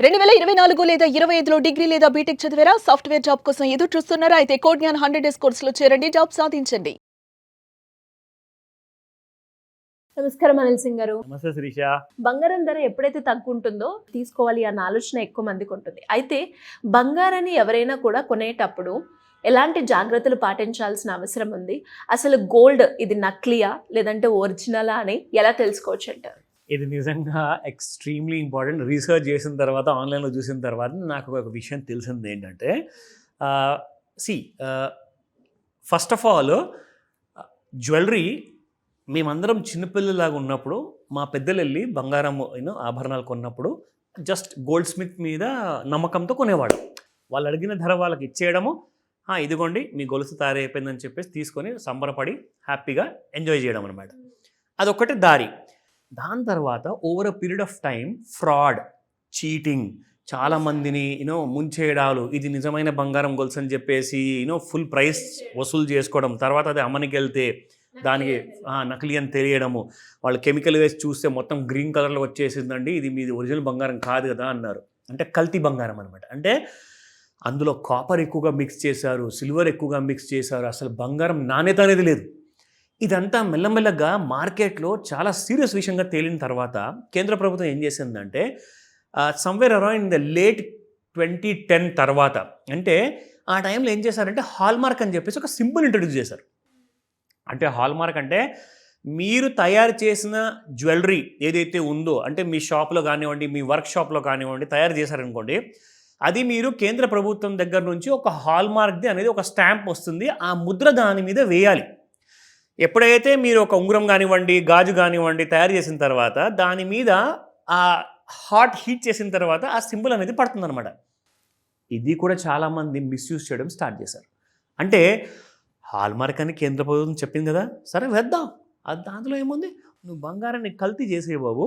2024 లేదా 25లో డిగ్రీ లేదా బీటెక్ చదివారా? సాఫ్ట్‌వేర్ జాబ్ కోసం ఎదురు చూస్తున్నారా? అయితే కోడ్‌జ్ఞాన్ 100 డేస్ కోర్సులో చేరండి. జాబ్ సాధించండి. నమస్కారం అనిల్ సింగ్ గారు. నమస్తే శిరీష. బంగారం ధర ఎప్పుడైతే తగ్గుంటుందో తీసుకోవాలి అన్న ఆలోచన ఎక్కువ మందికి ఉంటుంది. అయితే బంగారాన్ని ఎవరైనా కూడా కొనేటప్పుడు ఎలాంటి జాగ్రత్తలు పాటించాల్సిన అవసరం ఉంది? అసలు గోల్డ్ ఇది నకిలీయా లేదంటే ఒరిజినలా అని ఎలా తెలుసుకోవచ్చు అంటారు? ఇది నిజంగా ఎక్స్ట్రీమ్లీ ఇంపార్టెంట్. రీసెర్చ్ చేసిన తర్వాత ఆన్లైన్లో చూసిన తర్వాత నాకు ఒక విషయం తెలిసింది ఏంటంటే ఫస్ట్ ఆఫ్ ఆల్ జ్యువెలరీ మేమందరం చిన్నపిల్లలాగా ఉన్నప్పుడు మా పెద్దలు వెళ్ళి బంగారం ఆభరణాలు కొన్నప్పుడు జస్ట్ గోల్డ్ స్మిత్ మీద నమ్మకంతో కొనేవాడు. వాళ్ళు అడిగిన ధర వాళ్ళకి ఇచ్చేయడము, ఇదిగోండి మీ గొలుసు తయారైపోయిందని చెప్పేసి తీసుకొని సంబరపడి హ్యాపీగా ఎంజాయ్ చేయడం అనమాట. అదొక్కటి దారి. దాని తర్వాత over a period of time fraud, cheating, చాలామందిని ముంచేయడాలు, ఇది నిజమైన బంగారం గొలుసు అని చెప్పేసి ఫుల్ ప్రైస్ వసూలు చేసుకోవడం, తర్వాత అది అమ్మనికి వెళ్తే దానికి నకిలీ అని తెలియడము, వాళ్ళు కెమికల్ వేసి చూస్తే మొత్తం గ్రీన్ కలర్లో వచ్చేసిందండి, ఇది మీది ఒరిజినల్ బంగారం కాదు కదా అన్నారు. అంటే కల్తీ బంగారం అనమాట. అంటే అందులో కాపర్ ఎక్కువగా మిక్స్ చేశారు, సిల్వర్ ఎక్కువగా మిక్స్ చేశారు, అసలు బంగారం నాణ్యత అనేది లేదు. ఇదంతా మెల్లమెల్లగా మార్కెట్లో చాలా సీరియస్ విషయంగా తేలిన తర్వాత కేంద్ర ప్రభుత్వం ఏం చేసిందంటే somewhere around in the late 2010 తర్వాత, అంటే ఆ టైంలో ఏం చేశారంటే హాల్మార్క్ అని చెప్పేసి ఒక సింబల్ ఇంట్రడ్యూస్ చేశారు. అంటే హాల్మార్క్ అంటే మీరు తయారు చేసిన జ్యువెలరీ ఏదైతే ఉందో, అంటే మీ షాప్లో కానివ్వండి, మీ వర్క్ షాప్లో కానివ్వండి తయారు చేశారనుకోండి, అది మీరు కేంద్ర ప్రభుత్వం దగ్గర నుంచి ఒక హాల్మార్క్ది అనేది ఒక స్టాంప్ వస్తుంది, ఆ ముద్ర దాని మీద వేయాలి. ఎప్పుడైతే మీరు ఒక ఉంగరం కానివ్వండి, గాజు కానివ్వండి తయారు చేసిన తర్వాత దాని మీద ఆ హీట్ చేసిన తర్వాత ఆ సింబల్ అనేది పడుతుందన్నమాట. ఇది కూడా చాలామంది మిస్యూజ్ చేయడం స్టార్ట్ చేశారు. అంటే హాల్మార్క్ అని కేంద్ర ప్రభుత్వం చెప్పింది కదా, సరే వేద్దాం, అది దాంట్లో ఏముంది, నువ్వు బంగారాన్ని కల్తీ చేసే బాబు,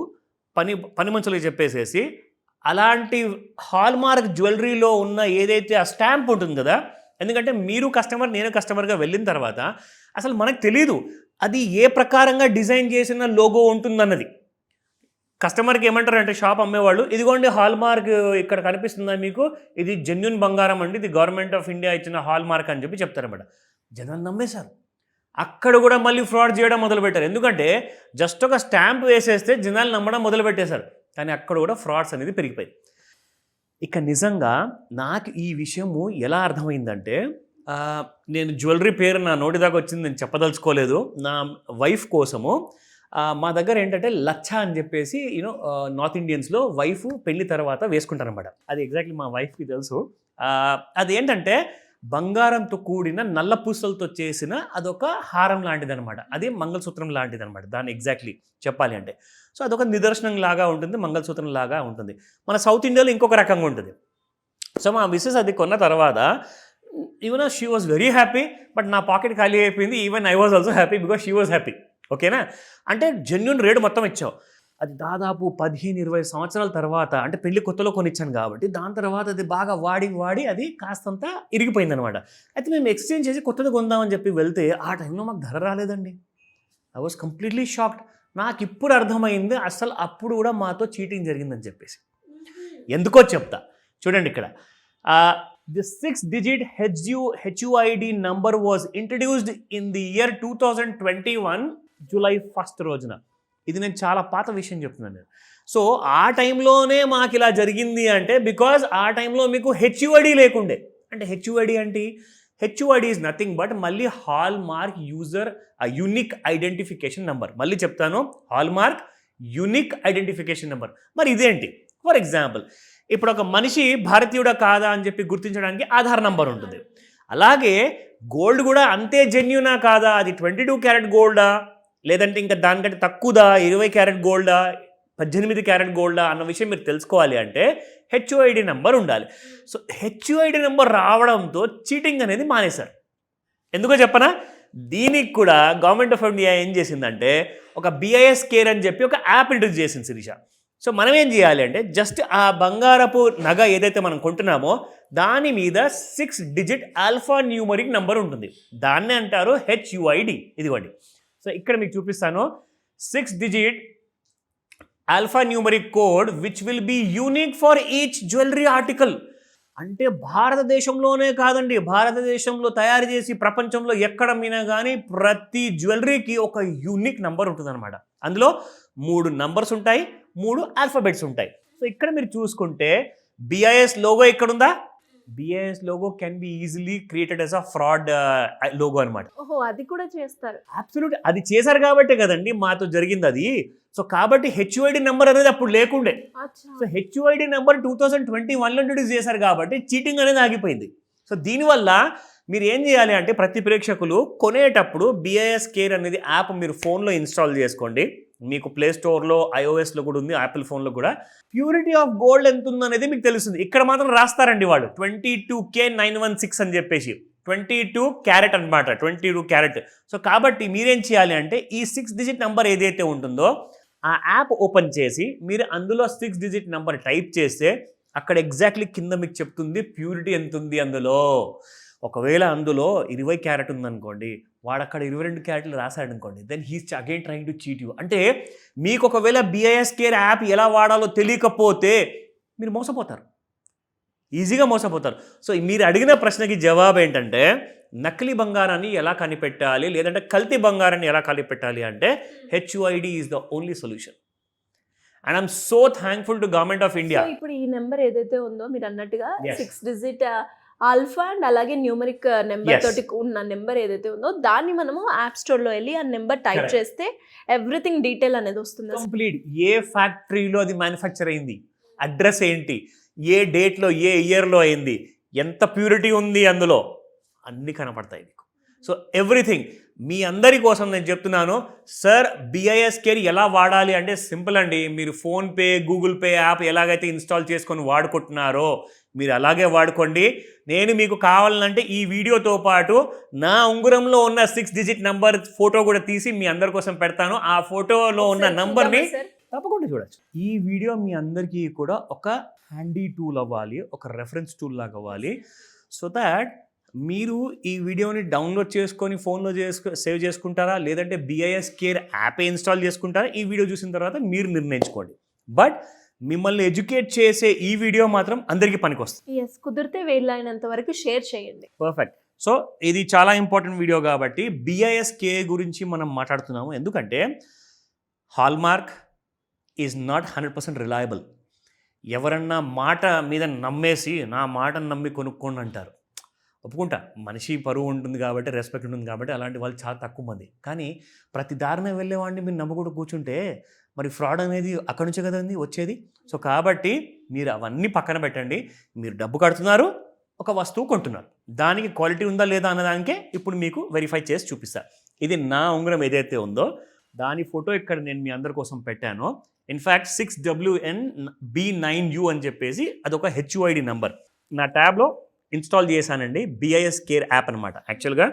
పని మనుషులకి చెప్పేసేసి అలాంటి హాల్మార్క్ జ్యువెలరీలో ఉన్న ఏదైతే ఆ స్టాంప్ ఉంటుంది కదా, ఎందుకంటే మీరు కస్టమర్ నేను కస్టమర్గా వెళ్ళిన తర్వాత అసలు మనకు తెలియదు అది ఏ ప్రకారంగా డిజైన్ చేసిన లోగో ఉంటుందన్నది. కస్టమర్కి ఏమంటారు అంటే షాప్ అమ్మేవాళ్ళు, ఇదిగోండి హాల్మార్క్ ఇక్కడ కనిపిస్తుందా మీకు, ఇది జెన్యూన్ బంగారం అండి, ఇది గవర్నమెంట్ ఆఫ్ ఇండియా ఇచ్చిన హాల్మార్క్ అని చెప్పి చెప్తారన్నమాట. జనాలు నమ్మేశారు. అక్కడ కూడా మళ్ళీ ఫ్రాడ్ చేయడం మొదలుపెట్టారు. ఎందుకంటే జస్ట్ ఒక స్టాంప్ వేసేస్తే జనాలు నమ్మడం మొదలుపెట్టేశారు. కానీ అక్కడ కూడా ఫ్రాడ్స్ అనేది పెరిగిపోయింది. ఇక నిజంగా నాకు ఈ విషయము ఎలా అర్థమైందంటే, నేను జ్యువెలరీ పేరు నా నోటి దాకా వచ్చింది, నేను చెప్పదలుచుకోలేదు. నా వైఫ్ కోసము మా దగ్గర ఏంటంటే లచ్చా అని చెప్పేసి నార్త్ ఇండియన్స్లో వైఫ్ పెళ్లి తర్వాత వేసుకుంటారనమాట. అది ఎగ్జాక్ట్లీ మా వైఫ్కి తెలుసు. అది ఏంటంటే బంగారంతో కూడిన నల్ల పూసలతో చేసిన అదొక హారం లాంటిది అనమాట. అది మంగళసూత్రం లాంటిది అనమాట. దాన్ని ఎగ్జాక్ట్లీ చెప్పాలి అంటే సో అదొక నిదర్శనం లాగా ఉంటుంది, మంగళసూత్రం లాగా ఉంటుంది. మన సౌత్ ఇండియాలో ఇంకొక రకంగా ఉంటుంది. సో మా మిస్సెస్ అది కొన్న తర్వాత even she was very happy, but నా పాకెట్ ఖాళీ అయిపోయింది. Even I was also happy because she was happy. ఓకేనా? అంటే జెన్యూన్ రేటు మొత్తం ఇచ్చావు. అది దాదాపు 15-20 సంవత్సరాల తర్వాత, అంటే పెళ్లి కొత్తలో కొనిచ్చాను కాబట్టి దాని తర్వాత అది బాగా వాడి అది కాస్తంత ఇరిగిపోయింది అనమాట. అయితే మేము ఎక్స్చేంజ్ చేసి కొత్తది కొందామని చెప్పి వెళ్తే ఆ టైంలో మాకు ధర రాలేదండి. I was completely shocked. నాకు ఇప్పుడు అర్థమైంది అసలు అప్పుడు కూడా మాతో చీటింగ్ జరిగిందని చెప్పేసి. ఎందుకో చెప్తా చూడండి. ఇక్కడ the 6-digit HUID number was introduced in the year 2021 July 1st రోజున. ఇది నేను చాలా పాత విషయం చెప్తున్నాను నేను. సో ఆ టైంలోనే మాకు ఇలా జరిగింది అంటే బికాజ్ ఆ టైంలో మీకు HUID లేకుండే. అంటే HUID అంటే HUID ఈజ్ నథింగ్ బట్ మళ్ళీ hallmark user unique identification number. మళ్ళీ చెప్తాను, హాల్మార్క్ యూనిక్ ఐడెంటిఫికేషన్ నెంబర్. మరి ఇదేంటి? ఫర్ ఎగ్జాంపుల్, ఇప్పుడు ఒక మనిషి భారతీయుడా కాదా అని చెప్పి గుర్తించడానికి ఆధార్ నంబర్ ఉంటుంది. అలాగే గోల్డ్ కూడా అంతే జెన్యూనా కాదా, అది 22 క్యారెట్ గోల్డా లేదంటే ఇంకా దానికంటే తక్కువదా, 20 క్యారెట్ గోల్డా, 18 క్యారెట్ గోల్డా అన్న విషయం మీరు తెలుసుకోవాలి అంటే HUID నెంబర్ ఉండాలి. సో HUID నెంబర్ రావడంతో చీటింగ్ అనేది మానేశారు. ఎందుకో చెప్పనా? దీనికి కూడా గవర్నమెంట్ ఆఫ్ ఇండియా ఏం చేసిందంటే ఒక BIS కేర్ అని చెప్పి ఒక యాప్ ఇంట్రడ్యూస్ చేసింది శిరీష. సో మనం ఏం చేయాలి అంటే జస్ట్ ఆ బంగారపు నగ ఏదైతే మనం కొంటున్నామో దాని మీద 6-digit ఆల్ఫా న్యూమరిక్ నెంబర్ ఉంటుంది. దాన్నే అంటారు HUID. ఇదిగోండి. సో ఇక్కడ మీకు చూపిస్తాను. 6-digit alphanumeric code which will be unique for each jewellery article. అంటే భారతదేశంలోనే కాదండి, భారతదేశంలో తయారు చేసి ప్రపంచంలో ఎక్కడ మీనా కానీ ప్రతి జ్యువెలరీకి ఒక యూనిక్ నంబర్ ఉంటుంది అనమాట. అందులో 3 నంబర్స్ ఉంటాయి, 3 ఆల్ఫాబెట్స్ ఉంటాయి. సో ఇక్కడ మీరు చూసుకుంటే BIS లోగో ఇక్కడ ఉందా? BIS logo can be easily created as a fraud logo అనమాట. ఓహో, అది కూడా చేస్తారు. అబ్సల్యూట్, అది చేశారు కాబట్టే కదండి మాతో జరిగింది అది. సో కాబట్టి HUID నెంబర్ అనేది అప్పుడు లేకుండే. సో HUID నెంబర్ 2021లో ఇంట్రొడ్యూస్ చేశారు కాబట్టి చీటింగ్ అనేది ఆగిపోయింది. సో దీనివల్ల మీరు ఏం చేయాలి అంటే ప్రతి ప్రేక్షకులు కొనేటప్పుడు BIS కేర్ అనేది యాప్ మీరు ఫోన్లో ఇన్స్టాల్ చేసుకోండి. మీకు ప్లే స్టోర్లో iOSలో కూడా ఉంది, యాపిల్ ఫోన్లో కూడా. ప్యూరిటీ ఆఫ్ గోల్డ్ ఎంత ఉందనేది మీకు తెలుస్తుంది. ఇక్కడ మాత్రం రాస్తారండి వాళ్ళు 22K916 అని చెప్పేసి, 22 క్యారెట్ అనమాట, 22 క్యారెట్. సో కాబట్టి మీరేం చేయాలి అంటే ఈ 6 డిజిట్ నెంబర్ ఏదైతే ఉంటుందో ఆ యాప్ ఓపెన్ చేసి మీరు అందులో 6 డిజిట్ నెంబర్ టైప్ చేస్తే అక్కడ ఎగ్జాక్ట్లీ కింద మీకు చెప్తుంది ప్యూరిటీ ఎంత ఉంది అందులో. ఒకవేళ అందులో 20 క్యారెట్ ఉందనుకోండి, వాడు అక్కడ 22 క్యారెట్లు రాశాడు అనుకోండి, then he's again trying to cheat you. అంటే మీకు ఒకవేళ BIS కేర్ యాప్ ఎలా వాడాలో తెలియకపోతే మీరు మోసపోతారు, ఈజీగా మోసపోతారు. సో మీరు అడిగిన ప్రశ్నకి జవాబు ఏంటంటే నకిలీ బంగారాన్ని ఎలా కనిపెట్టాలి, లేదంటే కల్తీ బంగారాన్ని ఎలా కనిపెట్టాలి అంటే HUID is the only solution. And I'm so thankful to government of India. ఇప్పుడు ఈ నెంబర్ ఏదైతే ఉందో మీరు అన్నట్టుగా Yes. 6 డిజిట్ ఆల్ఫా అండ్ అలాగే న్యూమరిక్ నెంబర్ Yes. తోటి ఉన్న నెంబర్ ఏదైతే ఉందో దాన్ని మనము యాప్ స్టోర్ లో వెళ్ళి ఆ నెంబర్ టైప్ Correct. చేస్తే ఎవ్రీథింగ్ డీటెయిల్ అనేది వస్తుంది. కంప్లీట్ ఏ ఫ్యాక్టరీలో అది మ్యానుఫ్యాక్చర్ అయింది, అడ్రస్ ఏంటి, ఏ డేట్లో ఏ ఇయర్లో అయింది, ఎంత ప్యూరిటీ ఉంది అందులో, అన్నీ కనపడతాయి మీకు. సో ఎవ్రీథింగ్ మీ అందరి కోసం నేను చెప్తున్నాను. సార్ BIS కేర్ ఎలా వాడాలి అంటే సింపుల్ అండి. మీరు ఫోన్పే, గూగుల్ పే యాప్ ఎలాగైతే ఇన్స్టాల్ చేసుకొని వాడుకుంటున్నారో మీరు అలాగే వాడుకోండి. నేను మీకు కావాలంటే ఈ వీడియోతో పాటు నా ఉంగరంలో ఉన్న 6 డిజిట్ నంబర్ ఫోటో కూడా తీసి మీ అందరి కోసం పెడతాను. ఆ ఫోటోలో ఉన్న నంబర్ని తప్పకుండా చూడొచ్చు. ఈ వీడియో మీ అందరికీ కూడా ఒక హ్యాండీ టూల్ అవ్వాలి, ఒక రెఫరెన్స్ టూల్ లాగా అవ్వాలి. సో దాట్ మీరు ఈ వీడియోని డౌన్లోడ్ చేసుకొని ఫోన్లో సేవ్ చేసుకుంటారా, లేదంటే BIS కేర్ యాప్ ఇన్స్టాల్ చేసుకుంటారా, ఈ వీడియో చూసిన తర్వాత మీరు నిర్ణయించుకోండి. బట్ మిమ్మల్ని ఎడ్యుకేట్ చేసే ఈ వీడియో మాత్రం అందరికీ పనికొస్తుంది. ఎస్, కుదిరితే వీలైనంత వరకు షేర్ చేయండి. పర్ఫెక్ట్. సో ఇది చాలా ఇంపార్టెంట్ వీడియో కాబట్టి BIS కేర్ గురించి మనం మాట్లాడుతున్నాము. ఎందుకంటే హాల్మార్క్ ఈజ్ నాట్ 100% రిలయబుల్. ఎవరన్నా మాట మీద నమ్మేసి నా మాటను నమ్మి కొనుక్కోండి అంటారు. ఒప్పుకుంటా, మనిషి పరువు ఉంటుంది కాబట్టి, రెస్పెక్ట్ ఉంటుంది కాబట్టి అలాంటి వాళ్ళు చాలా తక్కువ మంది. కానీ ప్రతి దారిన వెళ్ళేవాడిని మీరు నమ్మకుండా కూర్చుంటే మరి ఫ్రాడ్ అనేది అక్కడి నుంచే కదండి వచ్చేది. సో కాబట్టి మీరు అవన్నీ పక్కన పెట్టండి. మీరు డబ్బు కడుతున్నారు, ఒక వస్తువు కొంటున్నారు, దానికి క్వాలిటీ ఉందా లేదా అన్నదానికే ఇప్పుడు మీకు వెరిఫై చేసి చూపిస్తా. ఇది నా ఉంగరం ఏదైతే ఉందో దాని ఫోటో ఇక్కడ నేను మీ అందరి కోసం పెట్టాను. ఇన్ఫ్యాక్ట్ 6WNB9U అని చెప్పేసి అదొక HUID నెంబర్ నా ట్యాబ్లో ఇన్స్టాల్ చేశానండి. BIS కేర్ యాప్ అనమాట. యాక్చువల్గా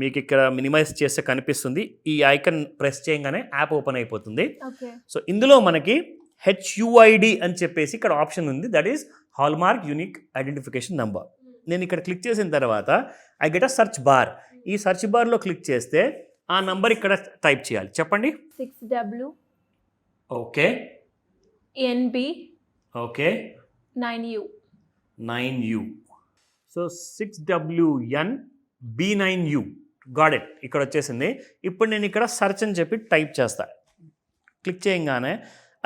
మీకు ఇక్కడ మినిమైజ్ చేస్తే కనిపిస్తుంది, ఈ ఐకన్ ప్రెస్ చేయగానే యాప్ ఓపెన్ అయిపోతుంది. సో ఇందులో మనకి HUID అని చెప్పేసి ఇక్కడ ఆప్షన్ ఉంది, that is hallmark unique identification number. నేను ఇక్కడ క్లిక్ చేసిన తర్వాత I get a search bar. ఈ సర్చ్ బార్లో క్లిక్ చేస్తే ఆ నంబర్ ఇక్కడ టైప్ చేయాలి. చెప్పండి. 6W okay, NB okay, 9U. So 6WNB9U got it, ఇక్కడ వచ్చేసింది. ఇప్పుడు నేను ఇక్కడ సర్చ్ అని చెప్పి టైప్ చేస్తా. క్లిక్ చేయగానే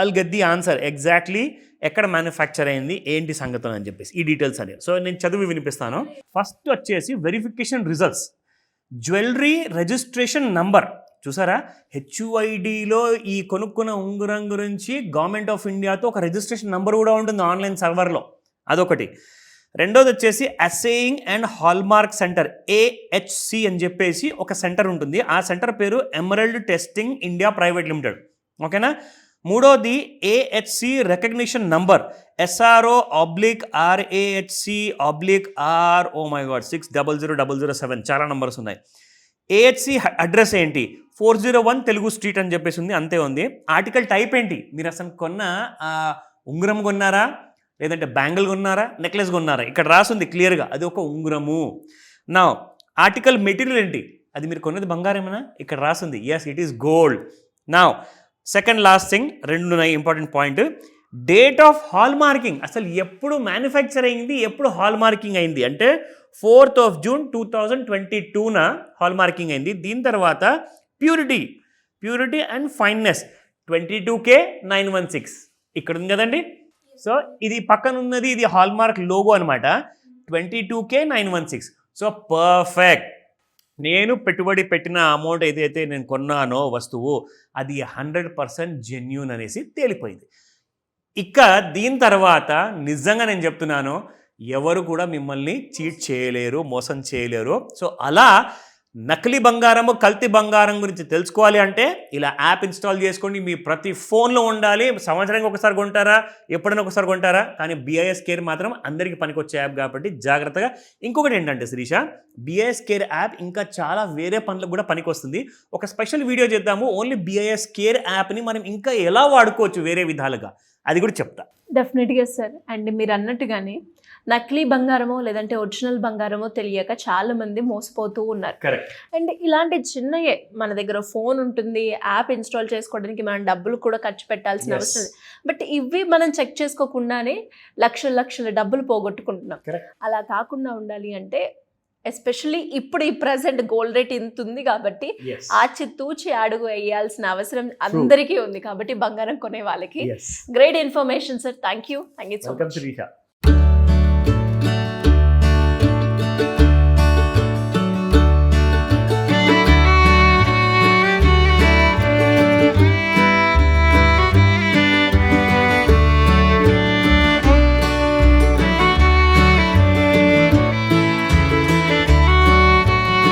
I'll get the answer exactly ఎక్కడ మ్యానుఫ్యాక్చర్ అయింది, ఏంటి సంగతులు అని చెప్పేసి ఈ డీటెయిల్స్ అని. సో నేను చదివి వినిపిస్తాను. ఫస్ట్ వచ్చేసి verification results, jewellery registration number. చూసారా, HUIDలో ఈ కొనుక్కున్న ఉంగరం గురించి గవర్నమెంట్ ఆఫ్ ఇండియాతో ఒక రిజిస్ట్రేషన్ నంబర్ కూడా ఉంటుంది ఆన్లైన్ సర్వర్లో, అదొకటి. రెండోది వచ్చేసి assaying and hallmark centre, AHC అని చెప్పేసి ఒక సెంటర్ ఉంటుంది. ఆ సెంటర్ పేరు emerald testing India private limited. ఓకేనా. మూడోది AHC recognition number, SRO/RAHC/R, oh my god 600007, చాలా నంబర్స్ ఉన్నాయి. AHC అడ్రస్ ఏంటి, 401 తెలుగు స్ట్రీట్ అని చెప్పేసి ఉంది, అంతే ఉంది. ఆర్టికల్ టైప్ ఏంటి, మీరు అసలు కొన్న ఉంగరం కొన్నారా, లేదంటే బ్యాంగిల్ కొన్నారా, నెక్లెస్ కొన్నారా, ఇక్కడ రాసుంది క్లియర్గా, అది ఒక ఉంగరము. నా ఆర్టికల్ మెటీరియల్ ఏంటి, అది మీరు కొన్నది బంగారమేనా, ఇక్కడ రాసుంది ఎస్ ఇట్ ఈస్ గోల్డ్. నా సెకండ్ లాస్ట్ థింగ్, రెండు important point, date of hall marking. అసలు ఎప్పుడు మ్యానుఫ్యాక్చర్ అయింది, ఎప్పుడు హాల్ మార్కింగ్ అయింది అంటే 4th of June 2022న హాల్ మార్కింగ్ అయింది. దీని తర్వాత ప్యూరిటీ అండ్ ఫైన్నెస్ 22K916 ఇక్కడ ఉంది కదండి. సో ఇది పక్కన ఉన్నది, ఇది హాల్ మార్క్ లోగో అనమాట, 22K916. So perfect. నేను పెట్టుబడి పెట్టిన అమౌంట్ ఏదైతే నేను కొన్నానో వస్తువు అది 100% జెన్యూన్ అనేసి తేలిపోయింది. ఇక దీని తర్వాత నిజంగా నేను చెప్తున్నాను, ఎవరు కూడా మిమ్మల్ని చీట్ చేయలేరు, మోసం చేయలేరు. సో అలా నకిలీ బంగారము, కల్తీ బంగారం గురించి తెలుసుకోవాలి అంటే ఇలా యాప్ ఇన్స్టాల్ చేసుకోండి. మీ ప్రతి ఫోన్లో ఉండాలి. సంవత్సరానికి ఒకసారి కొంటారా, ఎప్పుడైనా ఒకసారి కొంటారా, కానీ BIS కేర్ మాత్రం అందరికీ పనికొచ్చే యాప్ కాబట్టి జాగ్రత్తగా. ఇంకొకటి ఏంటంటే శిరీష, BIS కేర్ యాప్ ఇంకా చాలా వేరే పనులకు కూడా పనికొస్తుంది. ఒక స్పెషల్ వీడియో చేద్దాము, ఓన్లీ BIS కేర్ యాప్ని మనం ఇంకా ఎలా వాడుకోవచ్చు వేరే విధాలుగా, అది కూడా చెప్తా. డెఫినెట్గా సార్. అండ్ మీరు అన్నట్టుగానే నకిలీ బంగారమో లేదంటే ఒరిజినల్ బంగారమో తెలియక చాలా మంది మోసపోతూ ఉన్నారు. కరెక్ట్. అండ్ ఇలాంటి చిన్నయే, మన దగ్గర ఫోన్ ఉంటుంది, యాప్ ఇన్స్టాల్ చేసుకోవడానికి మనం డబ్బులు కూడా ఖర్చు పెట్టాల్సిన అవసరం. బట్ ఇవి మనం చెక్ చేసుకోకుండానే లక్షల డబ్బులు పోగొట్టుకుంటున్నాం. అలా కాకుండా ఉండాలి అంటే ఎస్పెషల్లీ ఇప్పుడు ఈ ప్రెసెంట్ గోల్డ్ రేట్ ఇంత ఉంది కాబట్టి ఆచితూచి అడుగు వేయాల్సిన అవసరం అందరికీ ఉంది. కాబట్టి బంగారం కొనే వాళ్ళకి great information sir. Thank you so much.